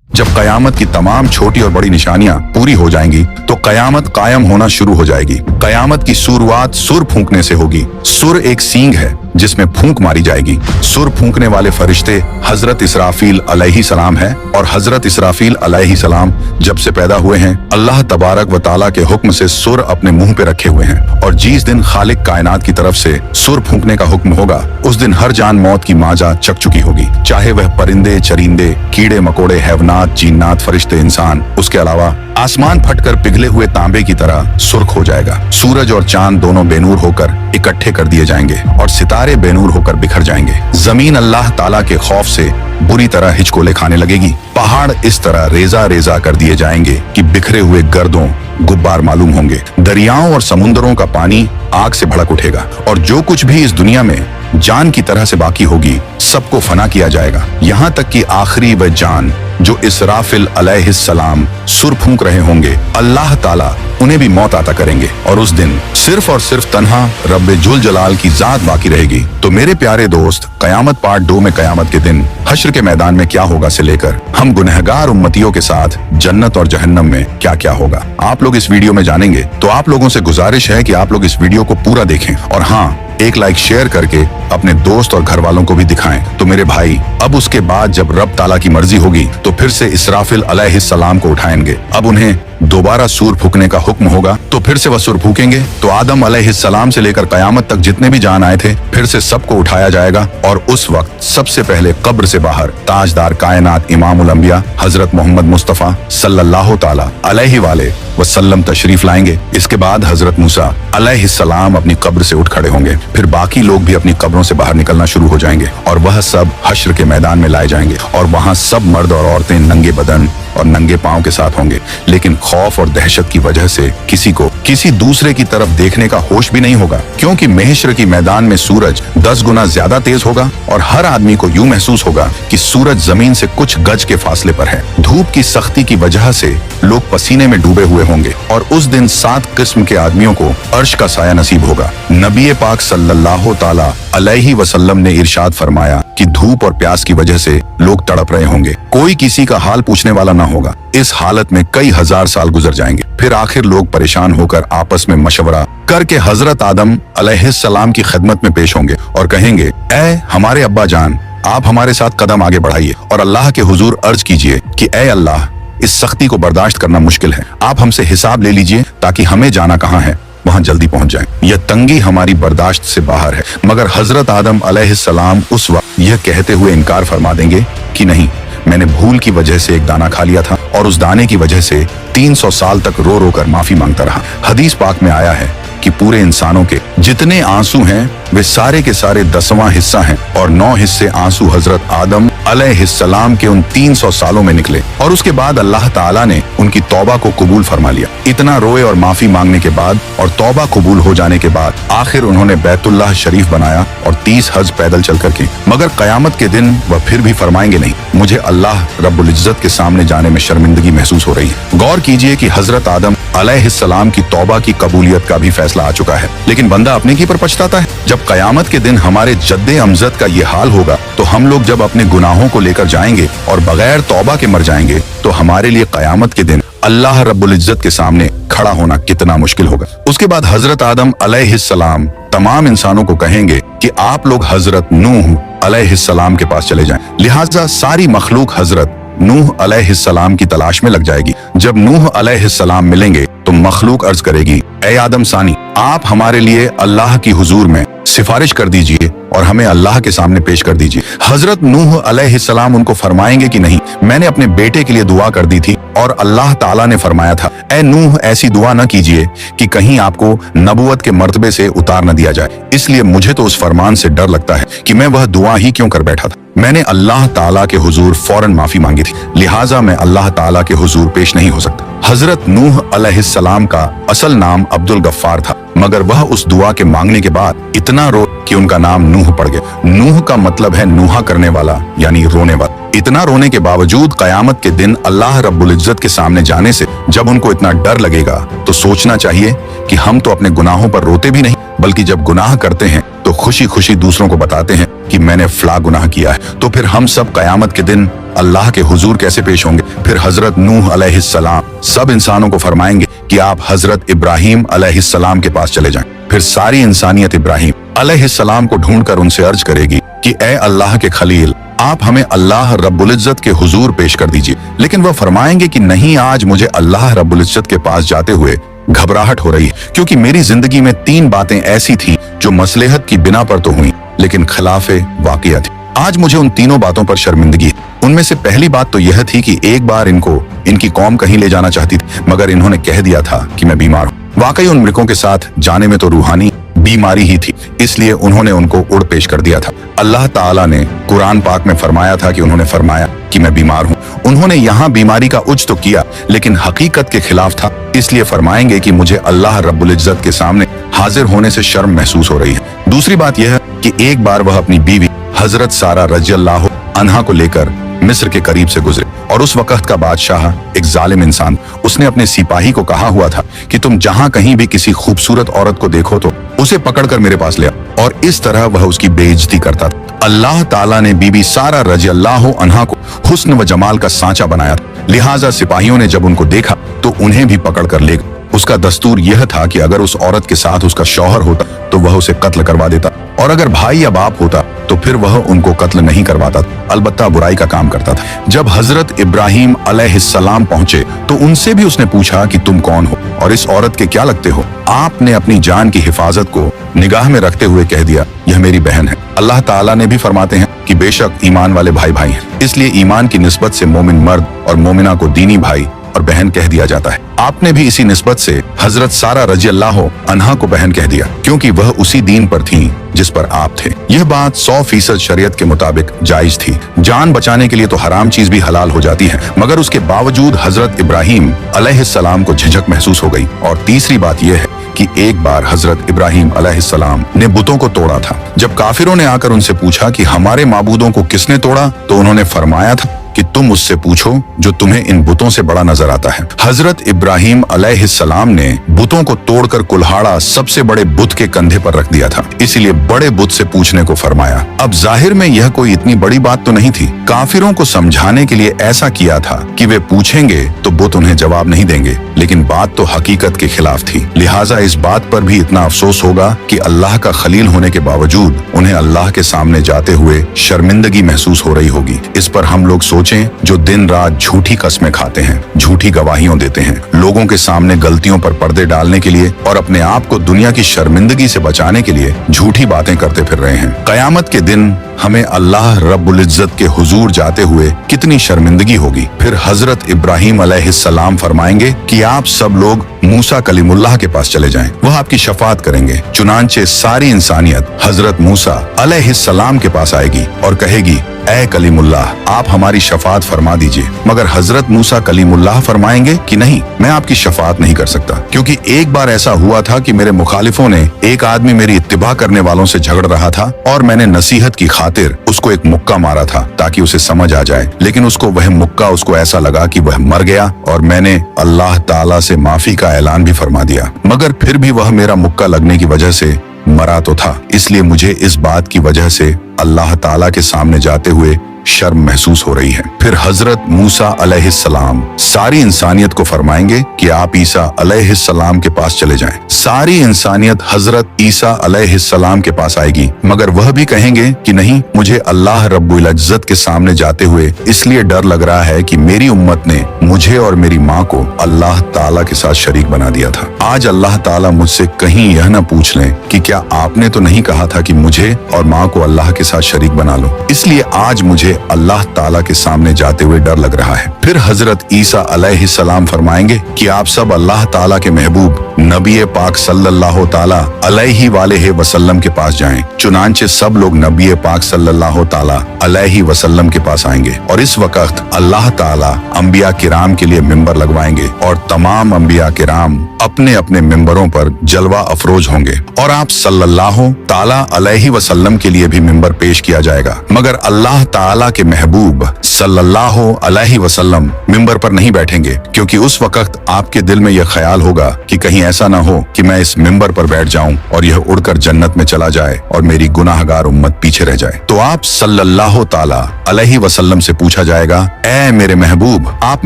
जब कयामत की तमाम छोटी और बड़ी निशानियां पूरी हो जाएंगी तो कयामत कायम होना शुरू हो जाएगी। कयामत की शुरुआत सुर फूंकने से होगी। सुर एक सींग है जिसमें फूंक मारी जाएगी। सुर फूंकने वाले फरिश्ते हजरत इसराफील अलैहि सलाम है और हजरत इसराफील अलैहि सलाम जब से पैदा हुए हैं अल्लाह तबारक व ताला के हुक्म से सुर अपने मुंह पे रखे हुए हैं और जिस दिन खालिक कायनात की तरफ से सुर फूंकने का हुक्म होगा उस दिन हर जान मौत की माजा चक चुकी होगी, चाहे वह परिंदे, चरिंदे, कीड़े मकोड़े, हैवनात, जिन्नात, फरिश्ते, इंसान। उसके अलावा आसमान फटकर पिघले हुए तांबे की तरह सुर्ख हो जाएगा। सूरज और चांद दोनों बेनूर होकर इकट्ठे कर दिए जाएंगे और सितारे बेनूर होकर बिखर जाएंगे। जमीन अल्लाह ताला के खौफ से बुरी तरह हिचकोले खाने लगेगी। पहाड़ इस तरह रेजा रेजा कर दिए जाएंगे कि बिखरे हुए गर्दों गुब्बार मालूम होंगे। दरियाओं और समुद्रों का पानी आग से भड़क उठेगा और जो कुछ भी इस दुनिया में जान की तरह से बाकी होगी सबको फना किया जाएगा, यहाँ तक कि आखिरी वह जान जो इसराफिल अलैहिस्सलाम सुर फूंक रहे होंगे अल्लाह ताला उन्हें भी मौत अता करेंगे और उस दिन सिर्फ और सिर्फ तन्हा रब्बे जुल जलाल की जात बाकी रहेगी। तो मेरे प्यारे दोस्त, कयामत पार्ट 2 में कयामत के दिन हश्र के मैदान में क्या होगा से लेकर हम गुनहगार उम्मतियों के साथ जन्नत और जहन्नम में क्या क्या होगा आप लोग इस वीडियो में जानेंगे। तो आप लोगों से गुजारिश है कि आप लोग इस वीडियो को पूरा देखें और हाँ, एक लाइक शेयर करके अपने दोस्त और घर वालों को भी दिखाएं। तो मेरे भाई, अब उसके बाद जब रब ताला की मर्जी होगी तो फिर से इसराफिल अलैहिस्सलाम को उठाएंगे। अब उन्हें दोबारा सूर फूकने का हुक्म होगा तो फिर से वह सूर फूकेंगे। तो आदम अलैहिस्सलाम से लेकर कयामत तक जितने भी जान आए थे फिर से सबको उठाया जाएगा और उस वक्त सबसे पहले कब्र से बाहर ताजदार कायनात इमामुल अंबिया हजरत मोहम्मद मुस्तफा सल्लल्लाहु ताला अलैहि वाले वसल्लम तशरीफ लाएंगे। इसके बाद हजरत मूसा अलैहिस्सलाम अपनी कब्र से उठ खड़े होंगे। फिर बाकी लोग भी अपनी कब्रों से बाहर निकलना शुरू हो जाएंगे और वह सब हश्र के मैदान में लाए जाएंगे और वहाँ सब मर्द और औरतें नंगे बदन और नंगे पांव के साथ होंगे। लेकिन खौफ और दहशत की वजह से किसी को किसी दूसरे की तरफ देखने का होश भी नहीं होगा, क्योंकि महशर की मैदान में सूरज 10 गुना ज्यादा तेज होगा और हर आदमी को यूं महसूस होगा कि सूरज जमीन से कुछ गज के फासले पर है। धूप की सख्ती की वजह से लोग पसीने में डूबे हुए होंगे और उस दिन 7 किस्म के आदमियों को अर्श का साया नसीब होगा। नबी पाक सल्लल्लाहु ताला अलैहि वसल्लम ने इरशाद फरमाया कि धूप और प्यास की वजह से लोग तड़प रहे होंगे, कोई किसी का हाल पूछने वाला ना होगा। इस हालत में कई हजार साल गुजर जाएंगे। फिर आखिर लोग परेशान होकर आपस में मशवरा करके हजरत आदम अलैहिस्सलाम की खिदमत में पेश होंगे और कहेंगे, ऐ हमारे अब्बा जान, आप हमारे साथ कदम आगे बढ़ाइए और अल्लाह के हुजूर अर्ज कीजिए कि ऐ अल्लाह, इस सख्ती को बर्दाश्त करना मुश्किल है, आप हमसे हिसाब ले लीजिए ताकि हमें जाना कहाँ है वहाँ जल्दी पहुँच जाएं। यह तंगी हमारी बर्दाश्त से बाहर है। मगर हजरत आदम अलैहिस्सलाम उस वक्त यह कहते हुए इनकार फरमा देंगे कि नहीं, मैंने भूल की वजह से एक दाना खा लिया था और उस दाने की वजह से 300 साल तक रो रो कर माफी मांगता रहा। हदीस पाक में आया है कि पूरे इंसानों के जितने आंसू हैं वे सारे के सारे 10वां हिस्सा हैं और 9 हिस्से आंसू हजरत आदम अलैहिस्सलाम के उन 300 सालों में निकले और उसके बाद अल्लाह ताला ने उनकी तौबा को कबूल फरमा लिया। इतना रोए और माफी मांगने के बाद और तौबा कबूल हो जाने के बाद आखिर उन्होंने बैतुल्लाह शरीफ बनाया और 30 हज पैदल चल करके। मगर कयामत के दिन वह फिर भी फरमाएंगे, नहीं, मुझे अल्लाह रब्बुल इज्जत के सामने जाने में शर्मिंदगी महसूस हो रही है। गौर कीजिए कि हजरत आदम अलैहिस्सलाम की तौबा की कबूलियत का भी फैसला आ चुका है, लेकिन बंदा अपने की पर पछताता है। जब कयामत के दिन हमारे जद्दे अमजद का ये हाल होगा तो हम लोग जब अपने गुनाहों को लेकर जाएंगे और बगैर तौबा के मर जाएंगे तो हमारे लिए कयामत के दिन अल्लाह रब्बुल इज्जत के सामने खड़ा होना कितना मुश्किल होगा। उसके बाद हजरत आदम अलैहिस्सलाम तमाम इंसानों को कहेंगे कि आप लोग हजरत नूह अलैहिस्सलाम के पास चले जाएं। लिहाजा सारी मखलूक हजरत नूह अलैहिस्सलाम की तलाश में लग जाएगी। जब नूह अलैहिस्सलाम मिलेंगे तो मखलूक अर्ज करेगी, ऐ आदम सानी, आप हमारे लिए अल्लाह की हुजूर में सिफारिश कर दीजिए और हमें अल्लाह के सामने पेश कर दीजिए। हजरत नूह अलैहिस्सलाम उनको फरमाएंगे कि नहीं, मैंने अपने बेटे के लिए दुआ कर दी थी और अल्लाह ताला ने फरमाया था, ऐ नूह, ऐसी दुआ न कीजिए कि कहीं आपको नबुवत के मर्तबे से उतार न दिया जाए। इसलिए मुझे तो उस फरमान से डर लगता है कि मैं वह दुआ ही क्यों कर बैठा था। मैंने अल्लाह ताला के हुजूर फौरन माफी मांगी थी, लिहाजा मैं अल्लाह ताला के हुजूर पेश नहीं हो सकता। हजरत नूह अलैहिस्सलाम का असल नाम अब्दुल गफ्फार था, मगर वह उस दुआ के मांगने के बाद इतना रो कि उनका नाम नूह पड़ गया। नूह का मतलब है नूहा करने वाला, यानी रोने वाला। इतना रोने के बावजूद कयामत के दिन अल्लाह रब्बुल इज्जत के सामने जाने से जब उनको इतना डर लगेगा तो सोचना चाहिए कि हम तो अपने गुनाहों पर रोते भी नहीं, बल्कि जब गुनाह करते हैं तो तो खुशी खुशी दूसरों को बताते हैं कि मैंने फला गुनाह किया है, तो फिर हम सब कयामत के दिन अल्लाह के हुजूर कैसे पेश होंगे? फिर हजरत नूह अलैहिस्सलाम सब इंसानों को फरमाएंगे कि आप हजरत इब्राहिम अलैहिस्सलाम के पास चले जाएं। फिर सारी इंसानियत इब्राहिम अलैहिस्सलाम को ढूंढकर उनसे अर्ज करेगी कि ए अल्लाह के खलील, आप हमें अल्लाह रब्बुल इज्जत के हुजूर पेश कर दीजिए। लेकिन वह फरमाएंगे कि नहीं, आज मुझे अल्लाह रब्बुल इज्जत के पास जाते हुए घबराहट हो रही है, क्योंकि मेरी जिंदगी में 3 बातें ऐसी थी जो मसलहत की बिना पर तो हुई लेकिन खिलाफे वाक़िया थी। आज मुझे उन तीनों बातों पर शर्मिंदगी है। उनमें से पहली बात तो यह थी कि एक बार इनकी कौम कहीं ले जाना चाहती थी, मगर इन्होंने कह दिया था कि मैं बीमार हूँ। वाकई उन मृगों के साथ जाने में तो रूहानी बीमारी ही थी, इसलिए उन्होंने उनको उड़ पेश कर दिया था। अल्लाह ताला ने कुरान पाक में फरमाया था कि उन्होंने फरमाया कि मैं बीमार हूँ। उन्होंने यहाँ बीमारी का उज तो किया लेकिन हकीकत के खिलाफ था, इसलिए फरमाएंगे कि मुझे अल्लाह रब्बुल इज्जत के सामने हाजिर होने से शर्म महसूस हो रही है। दूसरी बात यह है कि एक बार वह अपनी बीवी हजरत सारा रज़ियल्लाहु अन्हा को लेकर मिस्र के करीब से गुजरे और उस वक्त का बादशाह एक जालिम इंसान, उसने अपने सिपाही को कहा हुआ था कि तुम जहां कहीं भी किसी खूबसूरत औरत को देखो तो उसे पकड़कर मेरे पास ले आओ, और इस तरह वह उसकी बेइज्जती करता था। अल्लाह ताला ने बीबी सारा रज़ियल्लाहु अन्हा को हुस्न व जमाल का सांचा बनाया था, लिहाजा सिपाहियों ने जब उनको देखा तो उन्हें भी पकड़कर ले गए। उसका दस्तूर यह था कि अगर उस औरत के साथ उसका शौहर होता तो वह उसे कत्ल करवा देता, और अगर भाई या बाप होता तो फिर वह उनको कत्ल नहीं करवाता, अलबत्ता बुराई का काम करता था। जब हजरत इब्राहिम अलैहिस्सलाम पहुंचे तो उनसे भी उसने पूछा कि तुम कौन हो और इस औरत के क्या लगते हो? आपने अपनी जान की हिफाजत को निगाह में रखते हुए कह दिया, यह मेरी बहन है। अल्लाह ताला ने भी फरमाते हैं कि बेशक ईमान वाले भाई भाई हैं, इसलिए ईमान की निस्बत से मोमिन मर्द और मोमिना को दीनी भाई और बहन कह दिया जाता है। आपने भी इसी निस्बत से हजरत सारा रज़ियल्लाहु अन्हा को बहन कह दिया, क्योंकि वह उसी दीन पर थीं जिस पर आप थे। यह बात 100% शरीयत के मुताबिक जायज थी। जान बचाने के लिए तो हराम चीज भी हलाल हो जाती है, मगर उसके बावजूद हजरत इब्राहिम अलैहिस्सलाम को झिझक महसूस हो गई। और तीसरी बात यह है कि एक बार हजरत इब्राहिम अलैहिस्सलाम ने बुतों को तोड़ा था। जब काफिरों ने आकर उनसे पूछा कि हमारे माबूदों को किसने तोड़ा, तो उन्होंने फरमाया था कि तुम उससे पूछो जो तुम्हें इन बुतों से बड़ा नजर आता है। हजरत इब्राहिम अलैहिस्सलाम ने बुतों को तोड़कर कुल्हाड़ा सबसे बड़े बुत के कंधे पर रख दिया था, इसीलिए बड़े बुत से पूछने को फरमाया। अब जाहिर में यह कोई इतनी बड़ी बात तो नहीं थी। काफिरों को समझाने के लिए ऐसा किया था कि वे पूछेंगे तो बुत उन्हें जवाब नहीं देंगे, लेकिन बात तो हकीकत के खिलाफ थी। लिहाजा इस बात पर भी इतना अफसोस होगा कि अल्लाह का खलील होने के बावजूद उन्हें अल्लाह के सामने जाते हुए शर्मिंदगी महसूस हो रही होगी। इस पर हम लोग सोचें जो दिन रात झूठी कस्में खाते हैं, झूठी गवाहियां देते हैं, लोगों के सामने गलतियों पर पर्दे डालने के लिए और अपने आप को दुनिया की शर्मिंदगी से बचाने के लिए झूठी बातें करते फिर रहे हैं। कयामत के दिन हमें अल्लाह रब्बुल इज्जत के हुजूर जाते हुए कितनी शर्मिंदगी होगी। फिर हजरत इब्राहिम अलैहिस्सलाम फरमाएंगे कि आप सब लोग मूसा कलीमुल्लाह के पास चले जाएं, वह आपकी शफाअत करेंगे। चुनांचे सारी इंसानियत हजरत मूसा अलैहिस्सलाम के पास आएगी और कहेगी, ऐ कलीमुल्लाह, आप हमारी शफाअत फरमा दीजिए। मगर हजरत मूसा कलीमुल्लाह फरमाएंगे कि नहीं, मैं आपकी शफाअत नहीं कर सकता, क्योंकि एक बार ऐसा हुआ था कि मेरे मुखालिफों ने एक आदमी मेरी इत्तिबा करने वालों से झगड़ रहा था और मैंने नसीहत की खातिर उसको एक मुक्का मारा था ताकि उसे समझ आ जाए, लेकिन वह मुक्का उसको ऐसा लगा कि वह मर गया और मैंने अल्लाह ताला से माफी का ऐलान भी फरमा दिया, मगर फिर भी वह मेरा मुक्का लगने की वजह से मरा तो था। इसलिए मुझे इस बात की वजह से अल्लाह ताला के सामने जाते हुए शर्म महसूस हो रही है। फिर हजरत मूसा अलैहिस्सलाम सारी इंसानियत को फरमाएंगे कि आप ईसा अलैहिस्सलाम के पास चले जाएं। सारी इंसानियत हजरत ईसा अलैहिस्सलाम के पास आएगी, मगर वह भी कहेंगे कि नहीं, मुझे अल्लाह रब्बुल इज्जत के सामने जाते हुए इसलिए डर लग रहा है कि मेरी उम्मत ने मुझे और मेरी माँ को अल्लाह ताला के साथ शरीक बना दिया था। आज अल्लाह ताला मुझसे कहीं यह न पूछ लें कि क्या आपने तो नहीं कहा था कि मुझे और माँ को अल्लाह के साथ शरीक बना लो। इसलिए आज मुझे अल्लाह ताला के सामने जाते हुए डर लग रहा है। फिर हजरत ईसा अलैहिस्सलाम फरमाएंगे कि आप सब अल्लाह ताला के महबूब नबी पाक सल्लल्लाहु ताला अलैहि वालेहि वसल्लम के पास जाएं। चुनांचे सब लोग नबी पाक सल्लल्लाहु ताला अलैहि वसल्लम के पास आएंगे और इस वक्त अल्लाह ताला अंबिया किराम के लिए मिंबर लगवाएंगे और तमाम अंबिया किराम अपने अपने मिंबरों पर जलवा अफरोज होंगे और आप सल्लल्लाहु ताला अलैहि वसल्लम के लिए भी मिंबर पेश किया जाएगा। मगर अल्लाह ताला के महबूब सल्लल्लाहु अलैहि वसल्लम वसल्लम मिंबर पर नहीं बैठेंगे, क्योंकि उस वक्त आपके दिल में यह ख्याल होगा कि कहीं ऐसा ना हो कि मैं इस मिंबर पर बैठ जाऊं और यह उड़कर जन्नत में चला जाए और मेरी गुनाहगार उम्मत पीछे रह जाए। तो आप सल्लल्लाहु ताला अलैहि वसल्लम से पूछा जाएगा, ऐ मेरे महबूब, आप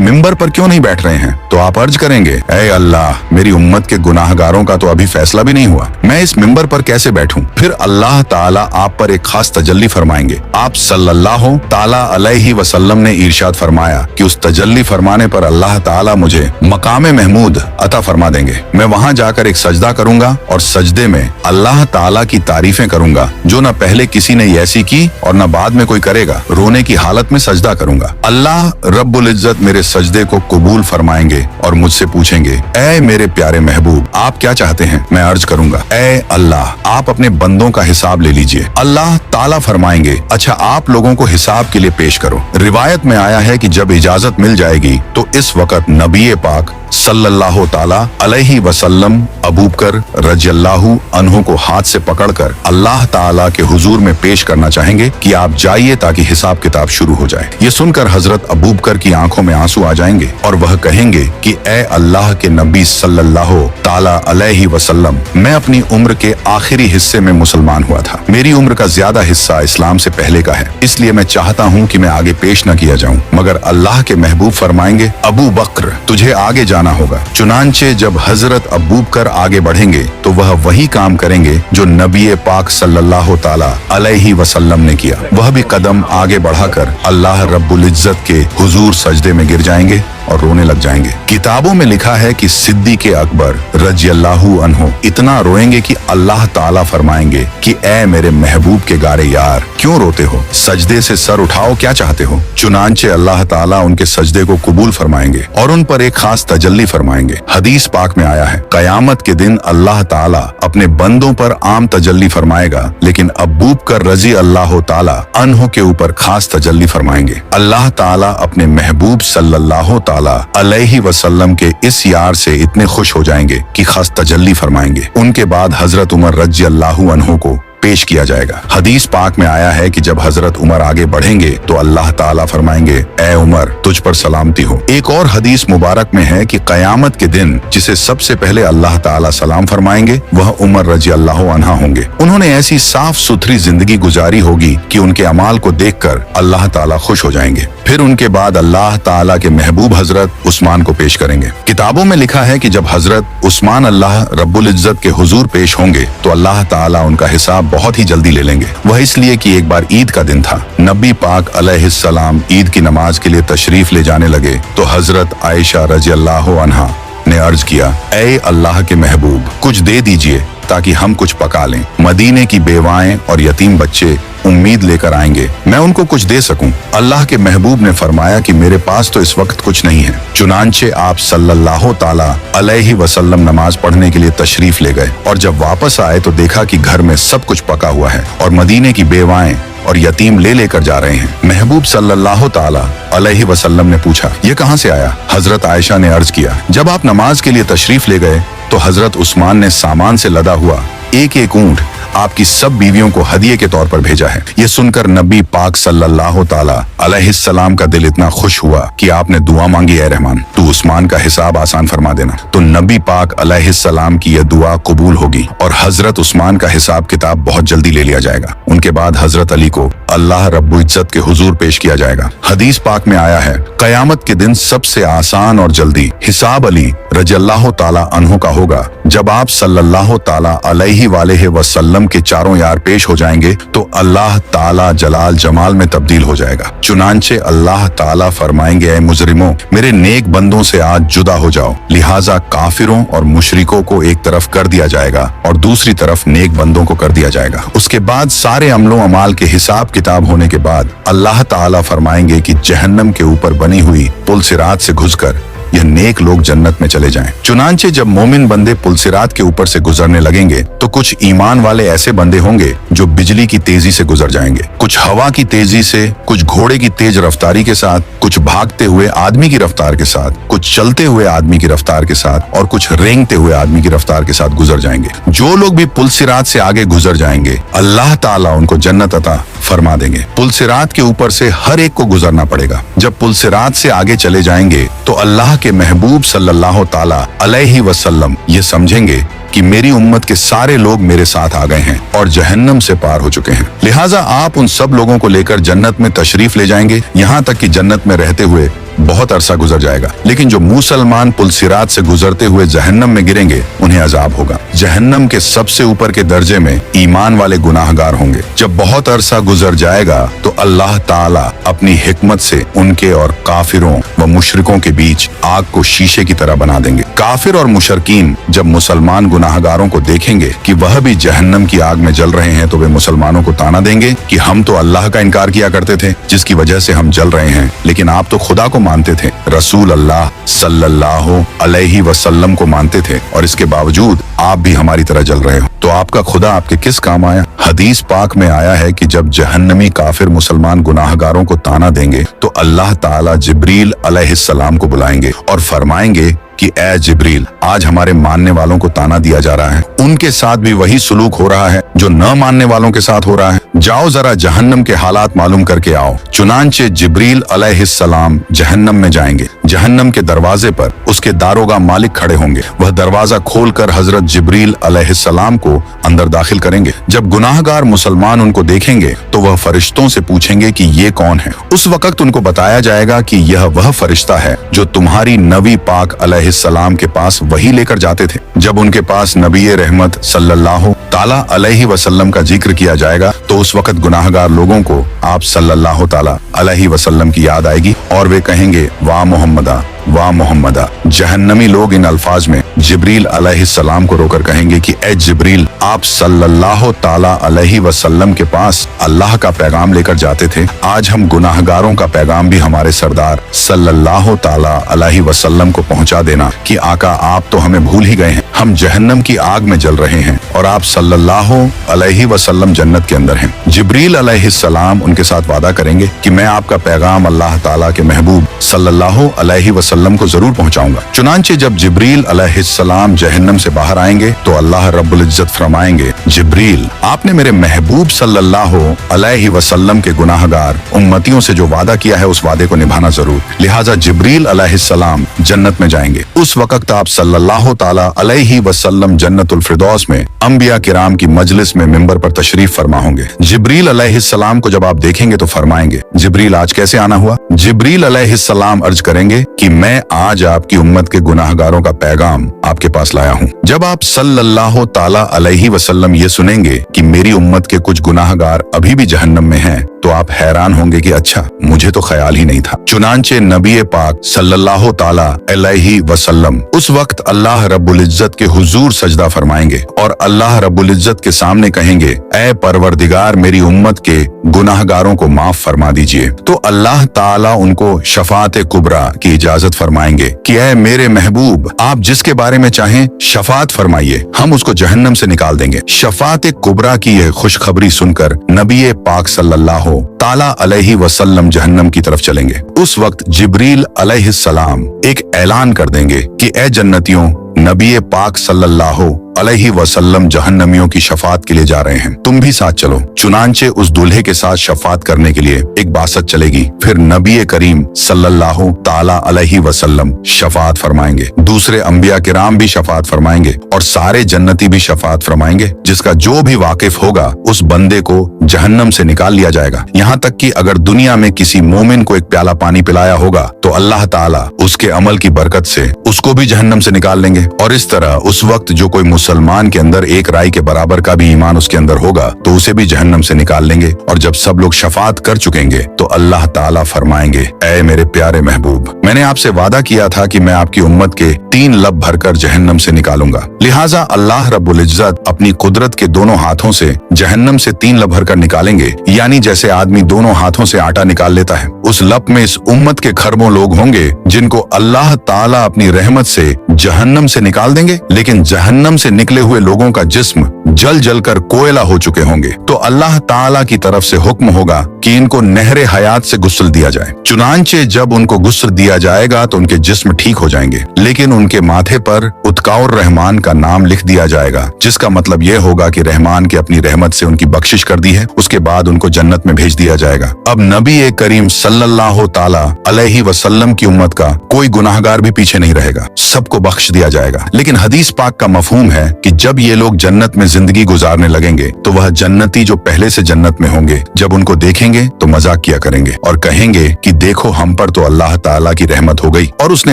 मिंबर पर क्यों नहीं बैठ रहे हैं? तो आप अर्ज करेंगे, ऐ अल्लाह, मेरी उम्मत के गुनाहगारों का तो अभी फैसला भी नहीं हुआ, मैं इस मिंबर पर कैसे बैठूं? फिर अल्लाह ताला आप पर एक खास तजल्ली फरमाएंगे। आप सल्लल्लाहु ताला अलैहि वसल्लम ने इरशाद फरमाया कि उस तजल्ली फरमाने पर अल्लाह ताला मुझे मकाम महमूद अता फरमा देंगे। मैं वहां जाकर एक सजदा करूंगा और सजदे में अल्लाह ताला की तारीफें करूंगा जो न पहले किसी ने ऐसी की और न बाद में कोई करेगा। रोने की हालत में सजदा करूंगा। अल्लाह रब्बुल इज्जत मेरे सजदे को कबूल फरमाएंगे और मुझसे पूछेंगे, ऐ मेरे प्यारे महबूब, आप क्या चाहते हैं? मैं अर्ज करूंगा, ऐ अल्लाह, आप अपने बंदों का हिसाब ले लीजिए। अल्लाह ताला फरमाएंगे, अच्छा आप लोगों को हिसाब के लिए पेश करो। रिवायत में आया है कि जब इजाजत मिल जाएगी तो इस वक्त नबी पाक सल्लल्लाहु ताला अलैहि वसल्लम अबू बकर रज़ियल्लाहु अन्हु को हाथ से पकड़कर अल्लाह ताला के हुजूर में पेश करना चाहेंगे कि आप जाइए ताकि हिसाब किताब शुरू हो जाए। ये सुनकर हजरत अबू बकर की आंखों में आंसू आ जाएंगे और वह कहेंगे कि ए अल्लाह के नबी सल्लल्लाहु ताला अलैहि वसल्लम, मैं अपनी उम्र के आखिरी हिस्से में मुसलमान हुआ था। मेरी उम्र का ज्यादा हिस्सा इस्लाम से पहले का है, इसलिए मैं चाहता हूँ कि मैं आगे पेश न किया जाऊँ। मगर अल्लाह के महबूब फरमाएंगे, अबू बकर, तुझे आगे जाना होगा। चुनांचे जब हजरत अबू बकर आगे बढ़ेंगे तो वह वही काम करेंगे जो नबी पाक सल्लल्लाहु ताला अलैहि वसल्लम ने किया। वह भी कदम आगे बढ़ाकर अल्लाह रब्बुल इज्जत के हुजूर सजदे में गिर जाएंगे और रोने लग जाएंगे। किताबों में लिखा है कि सिद्दीक़ अकबर रज़ियल्लाहु अन्हु इतना रोएंगे कि अल्लाह ताला फरमाएंगे कि ऐ मेरे महबूब के गारे यार, क्यों रोते हो? सजदे से सर उठाओ, क्या चाहते हो? चुनांचे अल्लाह ताला उनके सजदे को कबूल फरमाएंगे और उन पर एक खास तजल्ली फरमाएंगे। हदीस पाक में आया है, कयामत के दिन अल्लाह ताला अपने बंदों पर आम तजल्ली फरमाएगा, लेकिन अबू बकर रज़ियल्लाहु ताला अन्हु के ऊपर खास तजल्ली फरमाएंगे। अल्लाह ताला अपने महबूब सल्लल्लाहु ताला अलैहि वसल्लम के इस यार से इतने खुश हो जाएंगे कि खास तजल्ली फरमाएंगे। उनके बाद हजरत उमर रज़ियल्लाहु अन्हु को पेश किया जाएगा। हदीस पाक में आया है कि जब हजरत उमर आगे बढ़ेंगे तो अल्लाह ताला फरमाएंगे, ऐ उमर, तुझ पर सलामती हो। एक और हदीस मुबारक में है कि कयामत के दिन जिसे सबसे पहले अल्लाह ताला सलाम फरमाएंगे वह उमर रज़ियल्लाहु अन्हा होंगे। उन्होंने ऐसी साफ सुथरी जिंदगी गुजारी होगी कि उनके अमाल को देखकर अल्लाह ताला खुश हो जाएंगे। फिर उनके बाद अल्लाह ताला के महबूब हजरत उस्मान को पेश करेंगे। किताबों में लिखा है कि जब हजरत उस्मान अल्लाह रब्बुल इज्जत के हुजूर पेश होंगे तो अल्लाह ताला उनका हिसाब बहुत ही जल्दी ले लेंगे। वह इसलिए कि एक बार ईद का दिन था। नबी पाक अलैहिस्सलाम ईद की नमाज के लिए तशरीफ ले जाने लगे तो हजरत आयशा रज़ियल्लाहु अन्हा ने अर्ज किया, ऐ अल्लाह के महबूब, कुछ दे दीजिए ताकि हम कुछ पका लें। मदीने की बेवाएं और यतीम बच्चे उम्मीद लेकर आएंगे, मैं उनको कुछ दे सकूं। अल्लाह के महबूब ने फरमाया कि मेरे पास तो इस वक्त कुछ नहीं है। चुनांचे आप सल्लल्लाहु ताला अलैहि वसल्लम नमाज पढ़ने के लिए तशरीफ ले गए और जब वापस आए तो देखा कि घर में सब कुछ पका हुआ है और मदीने की बेवाएं और यतीम ले लेकर जा रहे हैं। महबूब सल्लल्लाहु ताला अलैहि वसल्लम ने पूछा, ये कहां से आया? हजरत आयशा ने अर्ज किया, जब आप नमाज के लिए तशरीफ ले गए तो हजरत उस्मान ने सामान से लदा हुआ एक एक ऊंट आपकी सब बीवियों को हदिये के तौर पर भेजा है। ये सुनकर नबी पाक सल्लल्लाहु ताला अलैहिस्सलाम का दिल इतना खुश हुआ कि आपने दुआ मांगी, ऐ रहमान, तू उस्मान का हिसाब आसान फरमा देना। तो नबी पाक अलैहिस्सलाम की यह दुआ कबूल होगी और हजरत उस्मान का हिसाब किताब बहुत जल्दी ले लिया जाएगा। उनके बाद हजरत अली को अल्लाह रब्बुल इज्जत के हुजूर पेश किया जाएगा। हदीस पाक में आया है, कयामत के दिन सबसे आसान और जल्दी हिसाब अली रज़ियल्लाहु ताला अन्हु का होगा। जब आप सल्लल्लाहु ताला अलैहि वालेहि वसल्लम के चारों यार पेश हो जाएंगे तो अल्लाह ताला जलाल जमाल में तब्दील हो जाएगा। चुनांचे अल्लाह ताला फरमाएंगे, ऐ मुजरिमों, मेरे नेक बंदों से आज जुदा हो जाओ। लिहाजा काफिरों और मुशरिकों को एक तरफ कर दिया जाएगा और दूसरी तरफ नेक बंदों को कर दिया जाएगा। उसके बाद सारे अमलों अमाल के हिसाब किताब होने के बाद अल्लाह ताला फरमाएंगे कि जहन्नम के ऊपर बनी हुई पुल सिरात से घुसकर यह नेक लोग जन्नत में चले जाएं। चुनांचे जब मोमिन बंदे पुलसिरात के ऊपर से गुजरने लगेंगे तो कुछ ईमान वाले ऐसे बंदे होंगे जो बिजली की तेजी से गुजर जाएंगे, कुछ हवा की तेजी से, कुछ घोड़े की तेज रफ्तारी के साथ, कुछ भागते हुए आदमी की रफ्तार के साथ, कुछ चलते हुए आदमी की रफ्तार के साथ और कुछ रेंगते हुए आदमी की रफ्तार के साथ गुजर जाएंगे। जो लोग भी पुलसिरात से आगे गुजर जाएंगे अल्लाह ताला उनको जन्नत अता फरमा देंगे। पुल सिरात के ऊपर से हर एक को गुजरना पड़ेगा। जब पुल सिरात से आगे चले जाएंगे तो अल्लाह के महबूब सल्लल्लाहु ताला अलैहि वसल्लम ये समझेंगे कि मेरी उम्मत के सारे लोग मेरे साथ आ गए हैं और जहन्नम से पार हो चुके हैं, लिहाजा आप उन सब लोगों को लेकर जन्नत में तशरीफ ले जाएंगे, यहाँ तक कि जन्नत में रहते हुए बहुत अरसा गुजर जाएगा। लेकिन जो मुसलमान पुल सिरात से गुजरते हुए जहन्नम में गिरेंगे उन्हें अजाब होगा। जहन्नम के सबसे ऊपर के दर्जे में ईमान वाले गुनाहगार होंगे। जब बहुत अरसा गुजर जाएगा तो अल्लाह ताला अपनी हिकमत से उनके और काफिरों व मुशरिकों के बीच आग को शीशे की तरह बना देंगे। काफिर और मुशरकीन जब मुसलमान गुनाहगारों को देखेंगे कि वह भी जहन्नम की आग में जल रहे हैं तो वे मुसलमानों को ताना देंगे कि हम तो अल्लाह का इनकार किया करते थे जिसकी वजह से हम जल रहे हैं, लेकिन आप तो खुदा को मानते थे, रसूल अल्लाह सल्लल्लाहु अलैहि वसल्लम को मानते थे और इसके बावजूद आप भी हमारी तरह जल रहे हो, तो आपका खुदा आपके किस काम आया। हदीस पाक में आया है कि जब जहन्नमी काफिर मुसलमान गुनाहगारों को ताना देंगे तो अल्लाह ताला जिब्रील अलैहिस्सलाम को बुलाएंगे और फरमाएंगे कि ए जिब्रील, आज हमारे मानने वालों को ताना दिया जा रहा है, उनके साथ भी वही सुलूक हो रहा है जो न मानने वालों के साथ हो रहा है, जाओ जरा जहन्नम के हालात मालूम करके आओ। चुनांचे जिब्रील अलैहिस्सलाम जहन्नम में जाएंगे। जहन्नम के दरवाजे पर उसके दारोगा मालिक खड़े होंगे। वह दरवाजा खोलकर हजरत जिब्रील अलैहिस्सलाम को अंदर दाखिल करेंगे। जब गुनाहगार मुसलमान उनको देखेंगे तो वह फरिश्तों से पूछेंगे कि ये कौन है। उस वक्त उनको बताया जाएगा कि यह वह फरिश्ता है जो तुम्हारी नबी पाक अलैहिस्सलाम के पास वही लेकर जाते थे। जब उनके पास नबी रहमत सल्लल्लाहु ताला अलैहि वसल्लम का जिक्र किया जाएगा तो उस वक्त गुनाहगार लोगों को आप सल्लल्लाहु ताला अलैहि वसल्लम की याद आएगी और वे कहेंगे वाह मोहम्मदा, वाह मोहम्मदा। जहन्नमी लोग इन अल्फाज में जिब्रील अलैहिस्सलाम को रोकर कहेंगे कि ए जिब्रील, आप सल्लल्लाहु ताला अलैहि वसल्लम के पास अल्लाह का पैगाम लेकर जाते थे, आज हम गुनाहगारों का पैगाम भी हमारे सरदार सल्लल्लाहु ताला अलैहि वसल्लम को पहुंचा देना कि आका आप तो हमें भूल ही गए हैं, हम जहन्नम की आग में जल रहे हैं और आप सल्लल्लाहु अलैहि वसल्लम जन्नत के अंदर हैं। जिब्रील अलैहिस्सलाम उनके साथ वादा करेंगे कि मैं आपका पैगाम अल्लाह ताला के महबूब सल्लल्लाहु अलैहि वसल्लम को जरूर पहुंचाऊंगा। चुनांचे जब जिब्रील अलैहिस्सलाम जहन्नम से बाहर आएंगे तो अल्लाह रब्बुल इज्जत फरमाएंगे, जिब्रील, आपने मेरे महबूब सल्लल्लाहु अलैहि वसल्लम के गुनाहगार उम्मतियों से जो वादा किया है उस वादे को निभाना जरूर। लिहाजा जिब्रील अलैहिस्सलाम जन्नत में जाएंगे। उस वक्त आप सल्लल्लाहु ताला अलैहि वसल्लम जन्नतुल फिरदौस में अंबिया किराम की मजलिस में मिंबर पर तशरीफ फरमा होंगे। जिब्रील अलैहिस्सलाम को जब आप देखेंगे तो फरमाएंगे, जिब्रील आज कैसे आना हुआ। जिब्रील अलैहिस्सलाम अर्ज करेंगे कि मैं आज आपकी उम्मत के गुनाहगारों का पैगाम आपके पास लाया हूँ। जब आप सल्लल्लाहु ताला अलैहि वसल्लम ये सुनेंगे कि मेरी उम्मत के कुछ गुनाहगार अभी भी जहन्नम में हैं, तो आप हैरान होंगे कि अच्छा, मुझे तो ख्याल ही नहीं था। चुनांचे नबी पाक सल्लल्लाहु ताला अलैहि वसल्लम उस वक्त अल्लाह रब्बुल इज्जत के हुजूर सजदा फरमाएंगे और अल्लाह रब्बुल इज्जत के सामने कहेंगे, ए परवरदिगार, मेरी उम्मत के गुनाहगारों को माफ फरमा दीजिए। तो अल्लाह ताला उनको शफात कुबरा की इजाजत फरमाएंगे कि ए मेरे महबूब, आप जिसके बारे में चाहें शफात फरमाइए, हम उसको जहन्नम से निकाल देंगे। शफात कुबरा की यह खुशखबरी सुनकर नबी पाक सल्लल्लाहु ताला अलैहि वसल्लम जहन्नम की तरफ चलेंगे। उस वक्त जिब्रील अलैहिस्सलाम एक ऐलान कर देंगे कि ए जन्नतियों, नबी पाक सल्लल्लाहु अलैहि वसल्लम जहन्नमियों की शफात के लिए जा रहे हैं, तुम भी साथ चलो। चुनांचे उस दूल्हे के साथ शफात करने के लिए एक बासत चलेगी। फिर नबी करीम सल्लल्लाहु ताला अलैहि वसल्लम शफात फरमाएंगे, दूसरे अंबिया किराम भी शफात फरमाएंगे और सारे जन्नती भी शफात फरमाएंगे। जिसका जो भी वाकिफ होगा उस बंदे को जहन्नम से निकाल लिया जाएगा। यहाँ तक कि अगर दुनिया में किसी मोमिन को एक प्याला पानी पिलाया होगा तो अल्लाह ताला उसके अमल की बरकत से उसको भी जहन्नम से निकाल लेंगे। और इस तरह उस वक्त जो कोई मुसलमान के अंदर एक राई के बराबर का भी ईमान उसके अंदर होगा तो उसे भी जहन्नम से निकाल लेंगे। और जब सब लोग शफात कर चुकेंगे तो अल्लाह ताला फरमाएंगे, ऐ मेरे प्यारे महबूब, मैंने आपसे वादा किया था कि मैं आपकी उम्मत के 3 लब भरकर जहन्नम से निकालूंगा। लिहाजा अल्लाह रब्बुल इज्जत अपनी कुदरत के दोनों हाथों से जहन्नम से 3 लब भरकर निकालेंगे, यानी जैसे आदमी दोनों हाथों से आटा निकाल लेता है। उस लब में इस उम्मत के खरबों लोग होंगे जिनको अल्लाह ताला अपनी रहमत से जहन्नम से निकाल देंगे, लेकिन जहन्नम से निकले हुए लोगों का जिस्म जल जलकर कोयला हो चुके होंगे, तो अल्लाह ताला की तरफ से हुक्म होगा कि इनको नहरे हयात से गुस्ल दिया जाए। चुनांचे जब उनको गुस्ल दिया जाएगा तो उनके जिस्म ठीक हो जाएंगे, लेकिन उनके माथे पर उत्काउर रहमान का नाम लिख दिया जाएगा, जिसका मतलब यह होगा कि रहमान के अपनी रहमत से उनकी बख्शिश कर दी है। उसके बाद उनको जन्नत में भेज दिया जाएगा। अब नबी करीम सल्लल्लाहु ताला अलैहि वसल्लम की उम्मत का कोई गुनाहगार भी पीछे नहीं रहेगा, सबको बख्श दिया जाएगा। लेकिन हदीस पाक का मफहूम है कि जब ये लोग जन्नत में जिंदगी गुजारने लगेंगे तो वह जन्नती जो पहले से जन्नत में होंगे, जब उनको देखेंगे तो मजाक किया करेंगे और कहेंगे कि देखो हम पर तो अल्लाह ताला की रहमत हो गई और उसने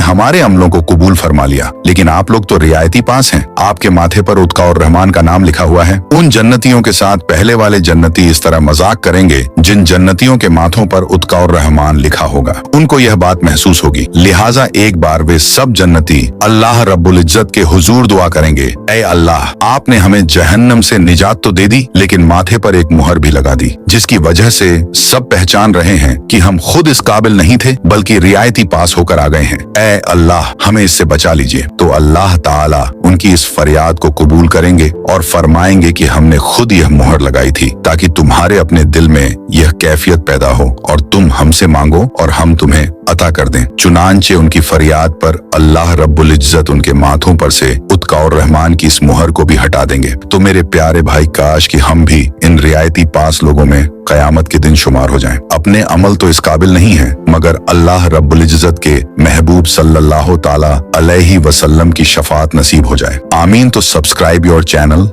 हमारे अमलों को कबूल फरमा लिया, लेकिन आप लोग तो रियायती पास हैं, आपके माथे पर उत्का और रहमान का नाम लिखा हुआ है। उन जन्नतियों के साथ पहले वाले जन्नती इस तरह मजाक करेंगे जिन जन्नतियों के माथों पर उत्का और रहमान लिखा होगा। उनको यह बात महसूस होगी, लिहाजा एक बार वे सब जन्नती अल्लाह रब्बुल इज्जत के हुजूर दुआ करेंगे, ऐ अल्लाह आपने हमें जहन्नम से निजात तो दे दी, लेकिन माथे पर एक मुहर भी लगा दी, जिसकी वजह से सब पहचान रहे हैं कि हम खुद इस काबिल नहीं थे बल्कि रियायती पास होकर आ गए हैं। ऐ अल्लाह हमें इससे बचा लीजिए। तो अल्लाह ताला उनकी इस फरियाद को कबूल करेंगे और फरमाएंगे कि हमने खुद यह मुहर लगाई थी ताकि तुम्हारे अपने दिल में यह कैफियत पैदा हो और तुम हमसे मांगो और हम तुम्हें अता कर दें। चुनांचे उनकी फरियाद पर अल्लाह रब्बुल इज्जत उनके माथों पर से उत्का और रहमान की इस मुहर को भी हटा देंगे। तो मेरे प्यारे भाई, काश कि हम भी इन रियायती पास लोगों में कयामत के दिन शुमार हो जाएं। अपने अमल तो इस काबिल नहीं है, मगर अल्लाह रब्बुल इज्जत के महबूब सल्लल्लाहु ताला अलैहि वसल्लम की शफाअत नसीब हो जाए। आमीन। तो सब्सक्राइब योर चैनल